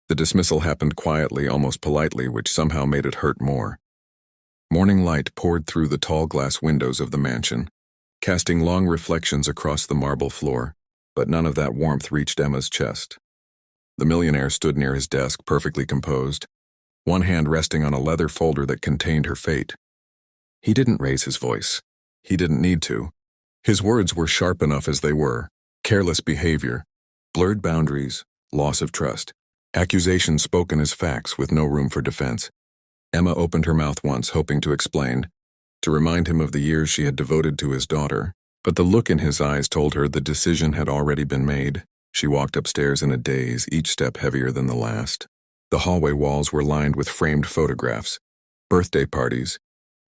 The dismissal happened quietly, almost politely, which somehow made it hurt more. Morning light poured through the tall glass windows of the mansion, casting long reflections across the marble floor, but none of that warmth reached Emma's chest. The millionaire stood near his desk, perfectly composed, one hand resting on a leather folder that contained her fate. He didn't raise his voice. He didn't need to. His words were sharp enough as they were: careless behavior, blurred boundaries, loss of trust, accusations spoken as facts with no room for defense. Emma opened her mouth once, hoping to explain, to remind him of the years she had devoted to his daughter, but the look in his eyes told her the decision had already been made. She walked upstairs in a daze, each step heavier than the last. The hallway walls were lined with framed photographs, birthday parties,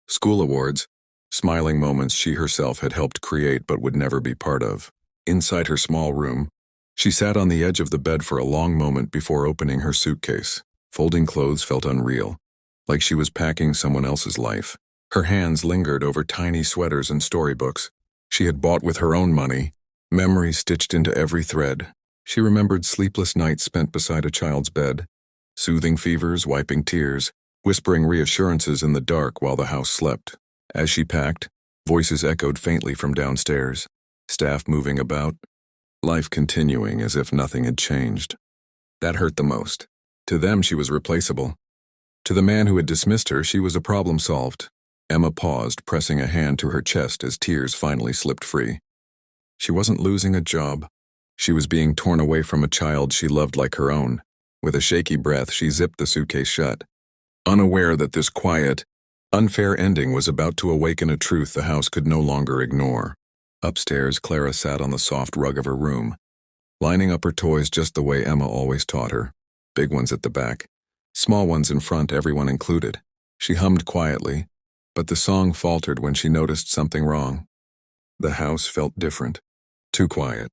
school awards, smiling moments she herself had helped create but would never be part of. Inside her small room, she sat on the edge of the bed for a long moment before opening her suitcase. Folding clothes felt unreal, like she was packing someone else's life. Her hands lingered over tiny sweaters and storybooks she had bought with her own money, memories stitched into every thread. She remembered sleepless nights spent beside a child's bed, soothing fevers, wiping tears, whispering reassurances in the dark while the house slept. As she packed, voices echoed faintly from downstairs, staff moving about, life continuing as if nothing had changed. That hurt the most. To them, she was replaceable. To the man who had dismissed her, she was a problem solved. Emma paused, pressing a hand to her chest as tears finally slipped free. She wasn't losing a job. She was being torn away from a child she loved like her own. With a shaky breath, she zipped the suitcase shut, unaware that this quiet, unfair ending was about to awaken a truth the house could no longer ignore. Upstairs, Clara sat on the soft rug of her room, lining up her toys just the way Emma always taught her. Big ones at the back, small ones in front, everyone included. She hummed quietly, but the song faltered when she noticed something wrong. The house felt different, too quiet.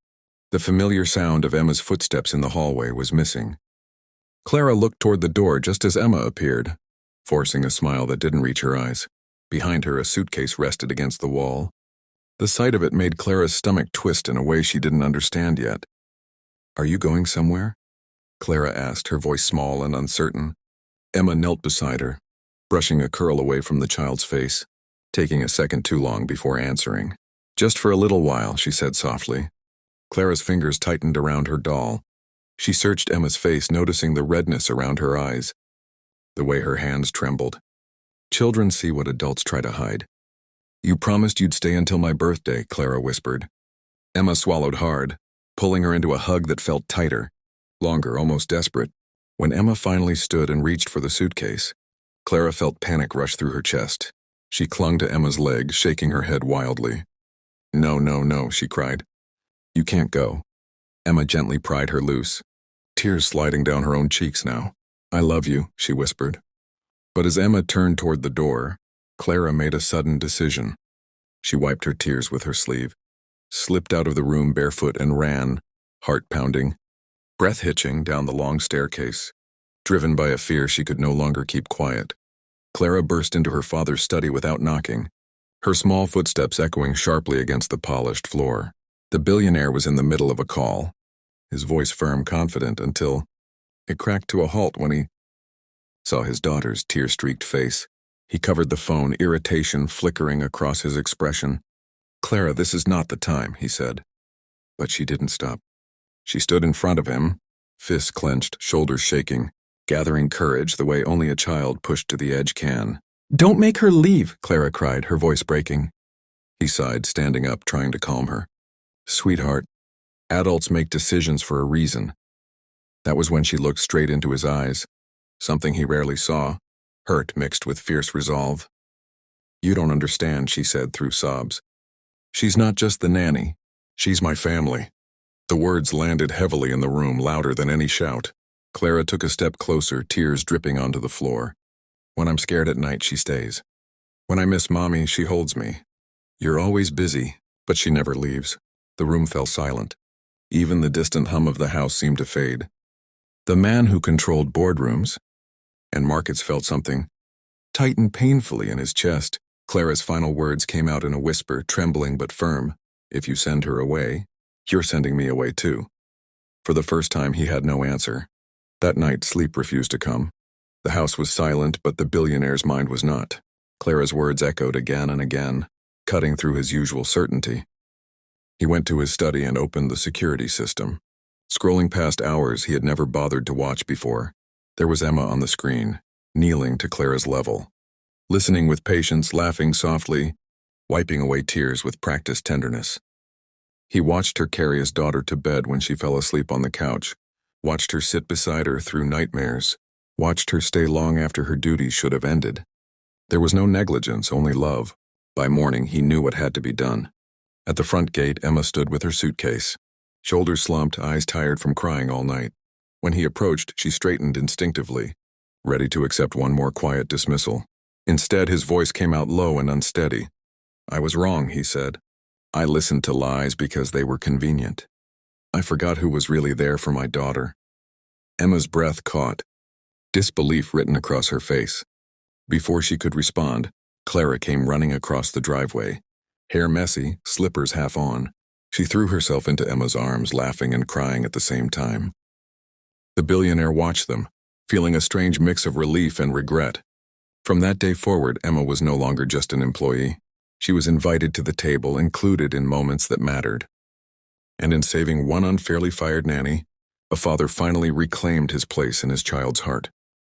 The familiar sound of Emma's footsteps in the hallway was missing. Clara looked toward the door just as Emma appeared, forcing a smile that didn't reach her eyes. Behind her, a suitcase rested against the wall. The sight of it made Clara's stomach twist in a way she didn't understand yet. "Are you going somewhere?" Clara asked, her voice small and uncertain. Emma knelt beside her, brushing a curl away from the child's face, taking a second too long before answering. "Just for a little while," she said softly. Clara's fingers tightened around her doll. She searched Emma's face, noticing the redness around her eyes, the way her hands trembled. Children see what adults try to hide. "You promised you'd stay until my birthday," Clara whispered. Emma swallowed hard, pulling her into a hug that felt tighter, longer, almost desperate. When Emma finally stood and reached for the suitcase, Clara felt panic rush through her chest. She clung to Emma's leg, shaking her head wildly. "No, no, no," she cried. "You can't go." Emma gently pried her loose, tears sliding down her own cheeks now. "I love you," she whispered. But as Emma turned toward the door, Clara made a sudden decision. She wiped her tears with her sleeve, slipped out of the room barefoot and ran, heart pounding, breath hitching down the long staircase, driven by a fear she could no longer keep quiet. Clara burst into her father's study without knocking, her small footsteps echoing sharply against the polished floor. The billionaire was in the middle of a call, his voice firm, confident, until it cracked to a halt when he saw his daughter's tear-streaked face. He covered the phone, irritation flickering across his expression. "Clara, this is not the time," he said. But she didn't stop. She stood in front of him, fists clenched, shoulders shaking, gathering courage the way only a child pushed to the edge can. "Don't make her leave," Clara cried, her voice breaking. He sighed, standing up, trying to calm her. "Sweetheart, adults make decisions for a reason." That was when she looked straight into his eyes, something he rarely saw, hurt mixed with fierce resolve. "You don't understand," she said through sobs. "She's not just the nanny. She's my family." The words landed heavily in the room, louder than any shout. Clara took a step closer, tears dripping onto the floor. "When I'm scared at night, she stays. When I miss Mommy, she holds me. You're always busy," but she never leaves. The room fell silent. Even the distant hum of the house seemed to fade. The man who controlled boardrooms and markets felt something tighten painfully in his chest. Clara's final words came out in a whisper, trembling but firm. "If you send her away, you're sending me away too." For the first time, he had no answer. That night, sleep refused to come. The house was silent, but the billionaire's mind was not. Clara's words echoed again and again, cutting through his usual certainty. He went to his study and opened the security system. Scrolling past hours he had never bothered to watch before, there was Emma on the screen, kneeling to Clara's level, listening with patience, laughing softly, wiping away tears with practiced tenderness. He watched her carry his daughter to bed when she fell asleep on the couch, watched her sit beside her through nightmares, watched her stay long after her duties should have ended. There was no negligence, only love. By morning, he knew what had to be done. At the front gate, Emma stood with her suitcase, shoulders slumped, eyes tired from crying all night. When he approached, she straightened instinctively, ready to accept one more quiet dismissal. Instead, his voice came out low and unsteady. "I was wrong," he said. "I listened to lies because they were convenient. I forgot who was really there for my daughter." Emma's breath caught, disbelief written across her face. Before she could respond, Clara came running across the driveway, hair messy, slippers half on. She threw herself into Emma's arms, laughing and crying at the same time. The billionaire watched them, feeling a strange mix of relief and regret. From that day forward, Emma was no longer just an employee. She was invited to the table, included in moments that mattered. And in saving one unfairly fired nanny, a father finally reclaimed his place in his child's heart.